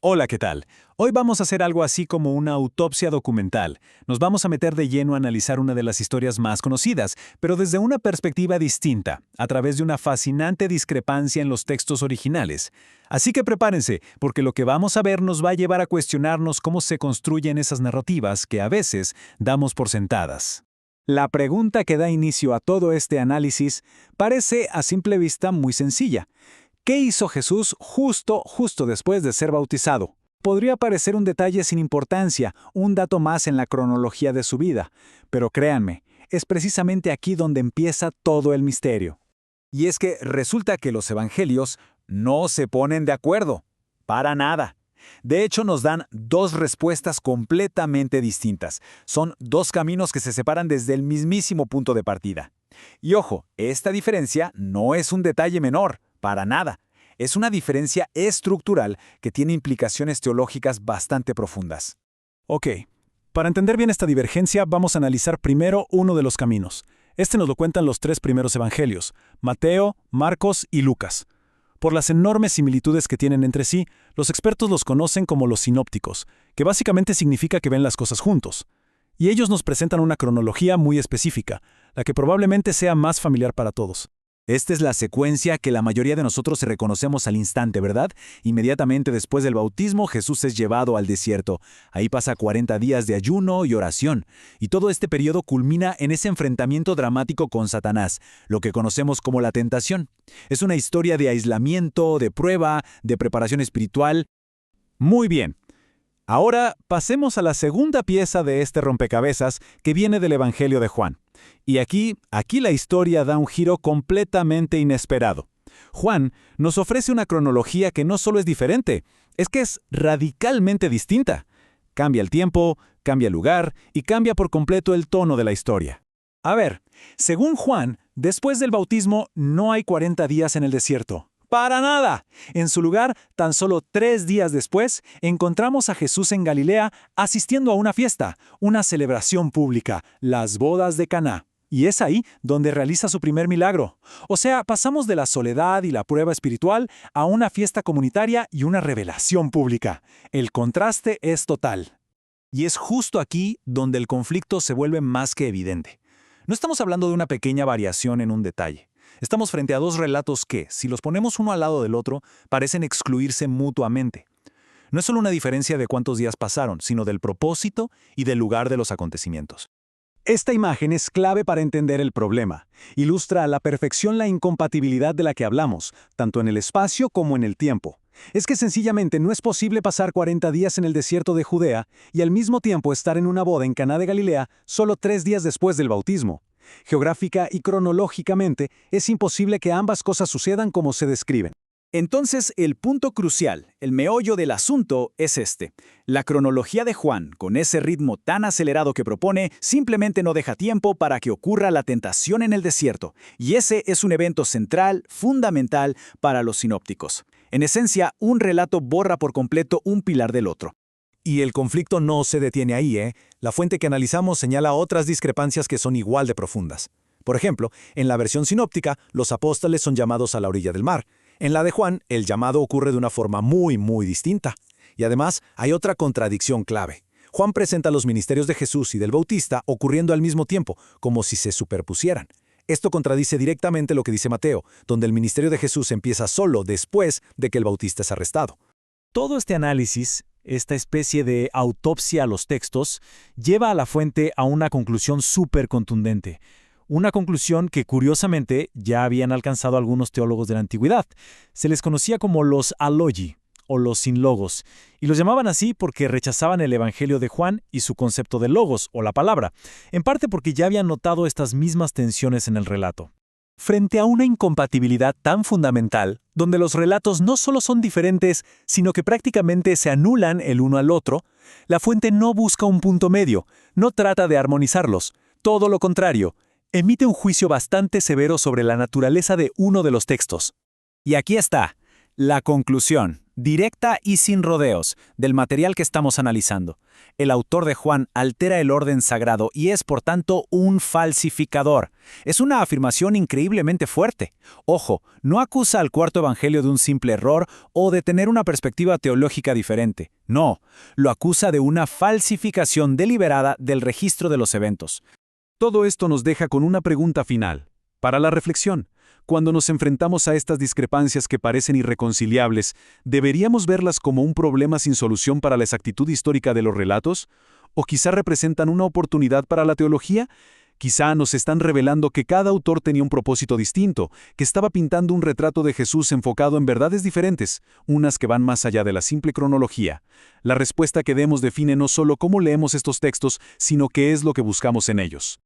Hola, ¿qué tal? Hoy vamos a hacer algo así como una autopsia documental. Nos vamos a meter de lleno a analizar una de las historias más conocidas, pero desde una perspectiva distinta, a través de una fascinante discrepancia en los textos originales. Así que prepárense, porque lo que vamos a ver nos va a llevar a cuestionarnos cómo se construyen esas narrativas que a veces damos por sentadas. La pregunta que da inicio a todo este análisis parece a simple vista muy sencilla. ¿Qué hizo Jesús justo después de ser bautizado? Podría parecer un detalle sin importancia, un dato más en la cronología de su vida, pero créanme, es precisamente aquí donde empieza todo el misterio. Y es que resulta que los evangelios no se ponen de acuerdo, para nada. De hecho, nos dan dos respuestas completamente distintas. Son dos caminos que se separan desde el mismísimo punto de partida. Y ojo, esta diferencia no es un detalle menor, para nada. Es una diferencia estructural que tiene implicaciones teológicas bastante profundas. Ok, para entender bien esta divergencia vamos a analizar primero uno de los caminos. Este nos lo cuentan los tres primeros evangelios, Mateo, Marcos y Lucas. Por las enormes similitudes que tienen entre sí, los expertos los conocen como los sinópticos, que básicamente significa que ven las cosas juntos. Y ellos nos presentan una cronología muy específica, la que probablemente sea más familiar para todos. Esta es la secuencia que la mayoría de nosotros reconocemos al instante, ¿verdad? Inmediatamente después del bautismo, Jesús es llevado al desierto. Ahí pasa 40 días de ayuno y oración. Y todo este periodo culmina en ese enfrentamiento dramático con Satanás, lo que conocemos como la tentación. Es una historia de aislamiento, de prueba, de preparación espiritual. Muy bien. Ahora pasemos a la segunda pieza de este rompecabezas que viene del Evangelio de Juan. Y aquí la historia da un giro completamente inesperado. Juan nos ofrece una cronología que no solo es diferente, es que es radicalmente distinta. Cambia el tiempo, cambia el lugar y cambia por completo el tono de la historia. A ver, según Juan, después del bautismo no hay 40 días en el desierto. ¡Para nada! En su lugar, tan solo 3 días después, encontramos a Jesús en Galilea asistiendo a una fiesta, una celebración pública, las bodas de Caná. Y es ahí donde realiza su primer milagro. O sea, pasamos de la soledad y la prueba espiritual a una fiesta comunitaria y una revelación pública. El contraste es total. Y es justo aquí donde el conflicto se vuelve más que evidente. No estamos hablando de una pequeña variación en un detalle. Estamos frente a dos relatos que, si los ponemos uno al lado del otro, parecen excluirse mutuamente. No es solo una diferencia de cuántos días pasaron, sino del propósito y del lugar de los acontecimientos. Esta imagen es clave para entender el problema. Ilustra a la perfección la incompatibilidad de la que hablamos, tanto en el espacio como en el tiempo. Es que sencillamente no es posible pasar 40 días en el desierto de Judea y al mismo tiempo estar en una boda en Caná de Galilea solo 3 días después del bautismo. Geográfica y cronológicamente, es imposible que ambas cosas sucedan como se describen. Entonces, el punto crucial, el meollo del asunto, es este. La cronología de Juan, con ese ritmo tan acelerado que propone, simplemente no deja tiempo para que ocurra la tentación en el desierto. Y ese es un evento central, fundamental, para los sinópticos. En esencia, un relato borra por completo un pilar del otro. Y el conflicto no se detiene ahí, ¿eh? La fuente que analizamos señala otras discrepancias que son igual de profundas. Por ejemplo, en la versión sinóptica, los apóstoles son llamados a la orilla del mar. En la de Juan, el llamado ocurre de una forma muy distinta. Y además, hay otra contradicción clave. Juan presenta los ministerios de Jesús y del Bautista ocurriendo al mismo tiempo, como si se superpusieran. Esto contradice directamente lo que dice Mateo, donde el ministerio de Jesús empieza solo después de que el Bautista es arrestado. Todo este análisis, esta especie de autopsia a los textos, lleva a la fuente a una conclusión súper contundente. Una conclusión que curiosamente ya habían alcanzado algunos teólogos de la antigüedad. Se les conocía como los alogi, o los sin logos, y los llamaban así porque rechazaban el Evangelio de Juan y su concepto de logos, o la palabra, en parte porque ya habían notado estas mismas tensiones en el relato. Frente a una incompatibilidad tan fundamental, donde los relatos no solo son diferentes, sino que prácticamente se anulan el uno al otro, la fuente no busca un punto medio, no trata de armonizarlos, todo lo contrario, emite un juicio bastante severo sobre la naturaleza de uno de los textos. Y aquí está, la conclusión. directa y sin rodeos, del material que estamos analizando. El autor de Juan altera el orden sagrado y es, por tanto, un falsificador. Es una afirmación increíblemente fuerte. Ojo, no acusa al cuarto evangelio de un simple error o de tener una perspectiva teológica diferente. No, lo acusa de una falsificación deliberada del registro de los eventos. Todo esto nos deja con una pregunta final, para la reflexión. Cuando nos enfrentamos a estas discrepancias que parecen irreconciliables, ¿deberíamos verlas como un problema sin solución para la exactitud histórica de los relatos? ¿O quizá representan una oportunidad para la teología? Quizá nos están revelando que cada autor tenía un propósito distinto, que estaba pintando un retrato de Jesús enfocado en verdades diferentes, unas que van más allá de la simple cronología. La respuesta que demos define no solo cómo leemos estos textos, sino qué es lo que buscamos en ellos.